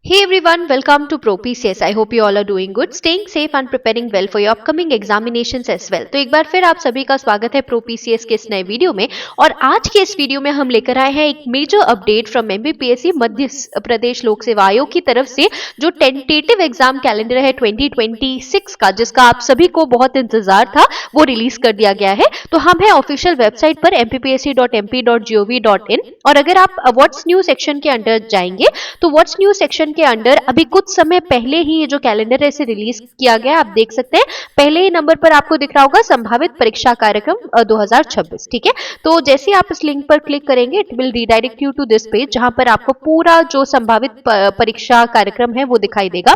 Hey everyone, welcome to ProPCS. I hope you all are doing good, staying safe and preparing well for your upcoming examinations as well. तो एक बार फिर आप सभी का स्वागत है ProPCS के इस नए वीडियो में। और आज के इस वीडियो में हम लेकर आए हैं एक major update from MPPSC Madhya Pradesh लोक सेवा आयोग की तरफ से, जो टेंटेटिव एग्जाम कैलेंडर है 2026 का, जिसका आप सभी को बहुत इंतजार था, वो रिलीज कर दिया गया है। तो हम है ऑफिशियल वेबसाइट पर mppsc.mp.gov.in, और अगर आप व्हाट्स न्यू सेक्शन के अंडर जाएंगे तो व्हाट्स न्यू सेक्शन के अंडर अभी कुछ समय पहले ही ये जो कैलेंडर है इसे रिलीज किया गया। आप देख सकते हैं पहले ही नंबर पर आपको दिख रहा होगा संभावित परीक्षा कार्यक्रम 2026। ठीक है, तो जैसे आप इस लिंक पर क्लिक करेंगे it will redirect you to this page, जहां पर आपको पूरा जो संभावित परीक्षा कार्यक्रम है वो दिखाई देगा।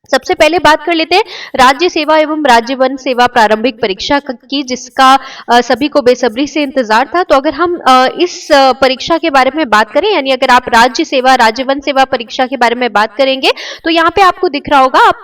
सबसे पहले बात कर लेते हैं राज्य सेवा एवं राज्य वन सेवा प्रारंभिक परीक्षा की, जिसका सभी को बेसब्री से इंतजार था। तो अगर हम इस परीक्षा के बारे में बात करें, यानी अगर आप राज्य सेवा राज्य वन सेवा परीक्षा के बारे में बात करेंगे तो यहाँ पे आपको दिख रहा होगा, आप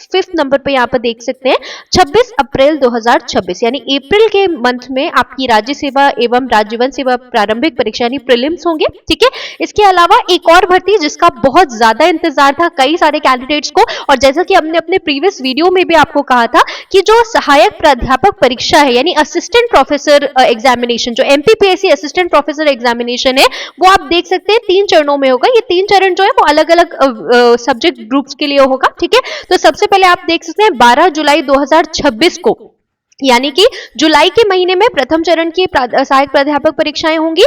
5th नंबर पे यहाँ पर देख सकते हैं 26 अप्रैल 2026, यानी अप्रैल के मंथ में आपकी राज्य सेवा एवं राज्य वन सेवा प्रारंभिक परीक्षा यानी प्रीलिम्स होंगे। ठीक है, इसके अलावा एक और भर्ती जिसका बहुत ज्यादा इंतजार था कई सारे कैंडिडेट्स को, और जैसा कि हमने अपने प्रीवियस वीडियो में भी आपको कहा था कि जो सहायक प्राध्यापक परीक्षा है यानी असिस्टेंट प्रोफेसर एग्जामिनेशन, जो MPPSC असिस्टेंट प्रोफेसर एग्जामिनेशन है, वो आप देख सकते हैं 3 चरणों में होगा। ये 3 चरण जो है वो अलग अलग सब्जेक्ट ग्रुप्स के लिए होगा। ठीक है, तो सबसे पहले आप देख सकते हैं 12 जुलाई 2026 को, यानी कि जुलाई के महीने में प्रथम चरण की सहायक प्राध्यापक परीक्षाएं होंगी।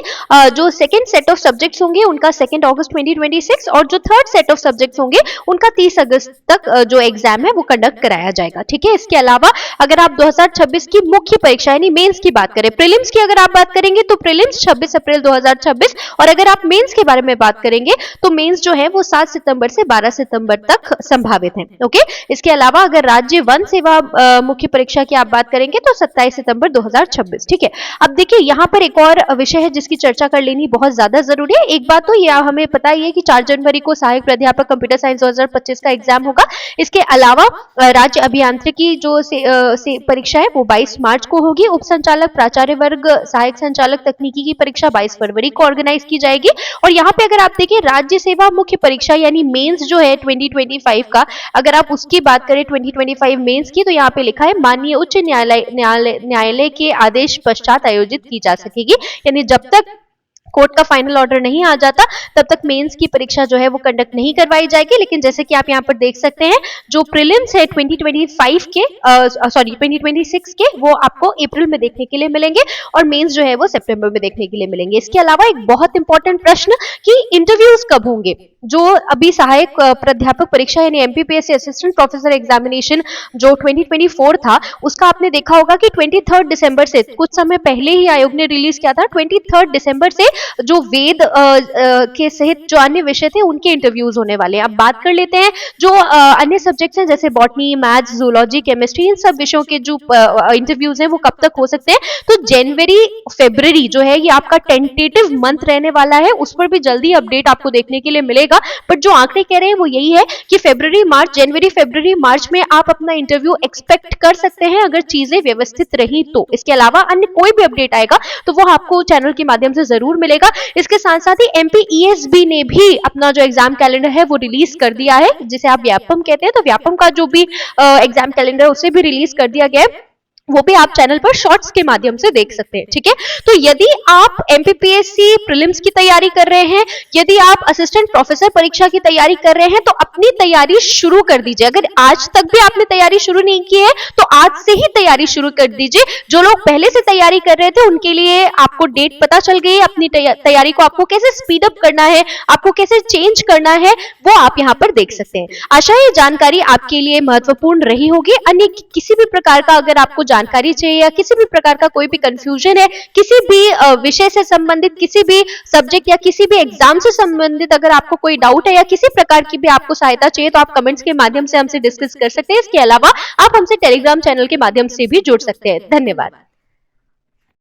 जो सेकंड सेट ऑफ सब्जेक्ट्स होंगे उनका 2 अगस्त 2026, और जो थर्ड सेट ऑफ सब्जेक्ट्स होंगे उनका 30 अगस्त तक जो एग्जाम है वो कंडक्ट कराया जाएगा। ठीक है, इसके अलावा अगर आप 2026 की मुख्य परीक्षा यानी मेंस की बात करें, प्रीलिम्स की अगर आप बात करेंगे तो प्रीलिम्स 26 अप्रैल 2026, और अगर आप मेंस के बारे में बात करेंगे तो मेंस जो है वो 7 सितंबर से 12 सितंबर तक संभावित है। ओके, इसके अलावा अगर राज्य वन सेवा मुख्य परीक्षा की आप बात करेंगे तो 27 सितंबर 2026। ठीक है, अब देखिए यहाँ पर एक और विषय है जिसकी चर्चा कर लेनी बहुत ज्यादा जरूरी है। एक बात तो यह हमें पता ही है कि 4 जनवरी को सहायक प्राध्यापक कंप्यूटर साइंस 2025 का एग्जाम होगा। इसके अलावा राज्य अभियांत्रिकी जो परीक्षा है वो 22 मार्च को होगी। उप संचालक प्राचार्य वर्ग सहायक संचालक तकनीकी की परीक्षा 22 फरवरी को ऑर्गेनाइज की जाएगी। और यहाँ पे अगर आप देखिए राज्य सेवा मुख्य परीक्षा यानी मेंस जो है 2025 का, अगर आप उसकी बात करें 2025 मेंस की, तो यहाँ पे लिखा है माननीय उच्च न्यायालय के आदेश पश्चात आयोजित की जा सकेगी, यानी जब तक कोर्ट का फाइनल ऑर्डर नहीं आ जाता तब तक मेंस की परीक्षा जो है वो कंडक्ट नहीं करवाई जाएगी। लेकिन जैसे कि आप यहाँ पर देख सकते हैं जो प्रीलिम्स है 2026 के वो आपको अप्रैल में देखने के लिए मिलेंगे, और मेंस जो है वो सितंबर में देखने के लिए मिलेंगे। इसके अलावा एक बहुत इंपॉर्टेंट प्रश्न कि इंटरव्यूज कब होंगे। जो अभी सहायक प्राध्यापक परीक्षा यानी MPPSC असिस्टेंट प्रोफेसर एग्जामिनेशन जो 2024 था, उसका आपने देखा होगा कि 23 दिसंबर से, कुछ समय पहले ही आयोग ने रिलीज किया था, 23 दिसंबर से जो वेद के सहित जो अन्य विषय थे उनके इंटरव्यूज होने वाले हैं। अब बात कर लेते हैं जो अन्य सब्जेक्ट्स हैं जैसे बॉटनी, मैथ्स, जूलॉजी, केमिस्ट्री, इन सब विषयों के जो इंटरव्यूज हैं वो कब तक हो सकते हैं। तो जनवरी फरवरी जो है ये आपका टेंटेटिव मंथ रहने वाला है, उस पर भी जल्दी अपडेट आपको देखने के लिए मिलेगा। बट जो आंकड़े कह रहे हैं वो यही है कि जनवरी फरवरी मार्च में आप अपना इंटरव्यू एक्सपेक्ट कर सकते हैं अगर चीजें व्यवस्थित रही तो। इसके अलावा अन्य कोई भी अपडेट आएगा तो वो आपको चैनल के माध्यम से जरूर मिलेगा। इसके साथ साथ ही MPESB ने भी अपना जो एग्जाम कैलेंडर है वो रिलीज कर दिया है, जिसे आप व्यापम कहते हैं। तो व्यापम का जो भी एग्जाम कैलेंडर उसे भी रिलीज कर दिया गया है, वो भी आप चैनल पर शॉर्ट्स के माध्यम से देख सकते हैं। ठीक है, तो यदि आप MPPSC प्रीलिम्स की तैयारी कर रहे हैं, यदि आप असिस्टेंट प्रोफेसर परीक्षा की तैयारी कर रहे हैं, तो अपनी तैयारी शुरू कर दीजिए। अगर आज तक भी आपने तैयारी शुरू नहीं की है तो आज से ही तैयारी शुरू कर दीजिए। जो लोग पहले से तैयारी कर रहे थे उनके लिए आपको डेट पता चल गई है। अपनी तैयारी को आपको कैसे स्पीड अप करना है, आपको कैसे चेंज करना है, वो आप यहाँ पर देख सकते हैं। आशा है ये जानकारी आपके लिए महत्वपूर्ण रही होगी। अन्य किसी भी प्रकार का अगर आपको जानकारी चाहिए या किसी भी प्रकार का कोई भी कंफ्यूजन है, किसी भी विषय से संबंधित, किसी भी सब्जेक्ट या किसी भी एग्जाम से संबंधित अगर आपको कोई डाउट है या किसी प्रकार की भी आपको सहायता चाहिए तो आप कमेंट्स के माध्यम से हमसे डिस्कस कर सकते हैं। इसके अलावा आप हमसे टेलीग्राम चैनल के माध्यम से भी जुड़ सकते हैं। धन्यवाद।